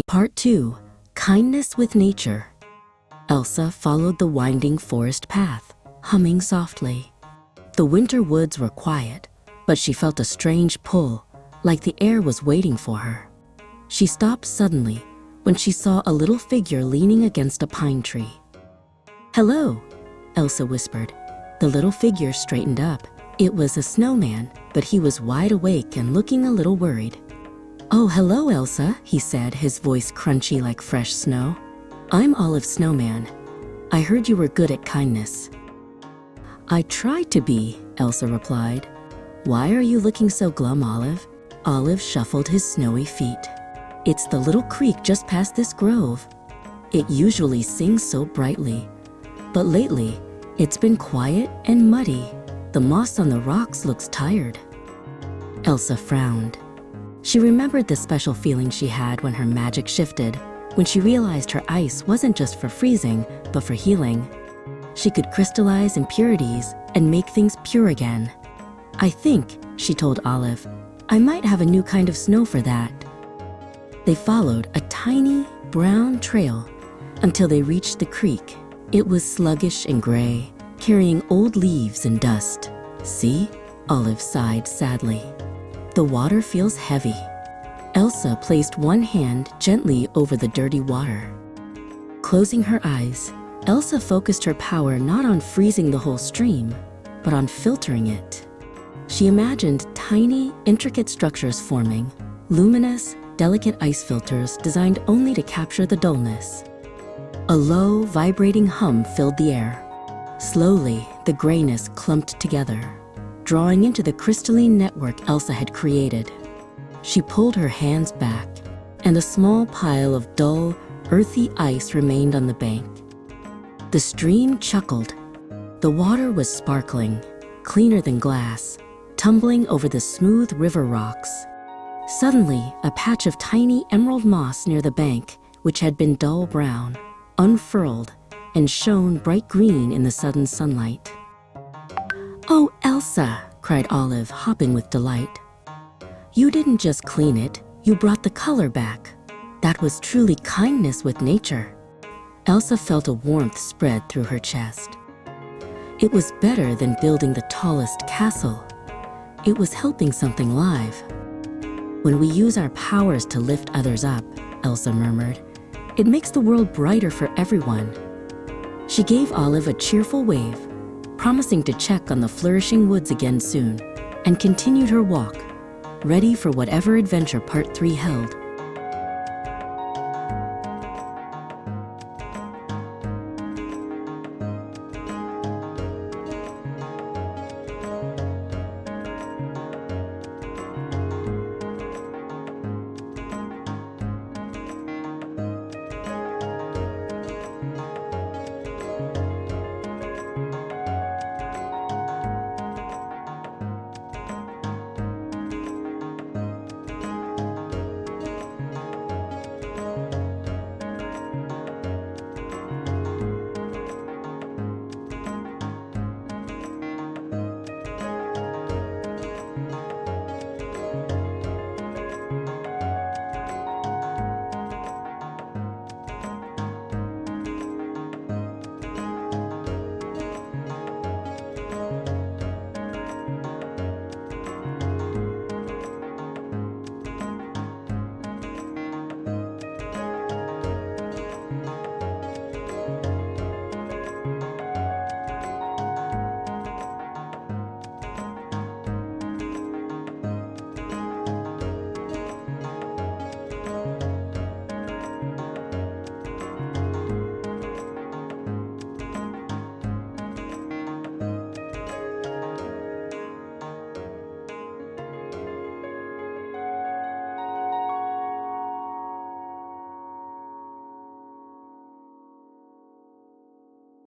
Part 2. Kindness with Nature. Elsa followed the winding forest path, humming softly. The winter woods were quiet, but she felt a strange pull, like the air was waiting for her. She stopped suddenly when she saw a little figure leaning against a pine tree. "Hello," Elsa whispered. The little figure straightened up. It was a snowman, but he was wide awake and looking a little worried. "Oh, hello, Elsa," he said, his voice crunchy like fresh snow. "I'm Olive Snowman. I heard you were good at kindness." "I try to be," Elsa replied. "Why are you looking so glum, Olive?" Olive shuffled his snowy feet. "It's the little creek just past this grove. It usually sings so brightly, but lately it's been quiet and muddy. The moss on the rocks looks tired." Elsa frowned. She remembered the special feeling she had when her magic shifted, when she realized her ice wasn't just for freezing, but for healing. She could crystallize impurities and make things pure again. "I think," she told Olive, "I might have a new kind of snow for that." They followed a tiny, brown trail until they reached the creek. It was sluggish and gray, carrying old leaves and dust. "See?" Olive sighed sadly. "The water feels heavy." Elsa placed one hand gently over the dirty water. Closing her eyes, Elsa focused her power not on freezing the whole stream, but on filtering it. She imagined tiny, intricate structures forming, luminous, delicate ice filters designed only to capture the dullness. A low, vibrating hum filled the air. Slowly, the grayness clumped together, drawing into the crystalline network Elsa had created. She pulled her hands back, and a small pile of dull, earthy ice remained on the bank. The stream chuckled. The water was sparkling, cleaner than glass, tumbling over the smooth river rocks. Suddenly, a patch of tiny emerald moss near the bank, which had been dull brown, unfurled and shone bright green in the sudden sunlight. "Oh, Elsa!" cried Olive, hopping with delight. "You didn't just clean it, you brought the color back. That was truly kindness with nature." Elsa felt a warmth spread through her chest. It was better than building the tallest castle. It was helping something live. "When we use our powers to lift others up," Elsa murmured, "it makes the world brighter for everyone." She gave Olive a cheerful wave, promising to check on the flourishing woods again soon, and continued her walk, ready for whatever adventure Part 3 held.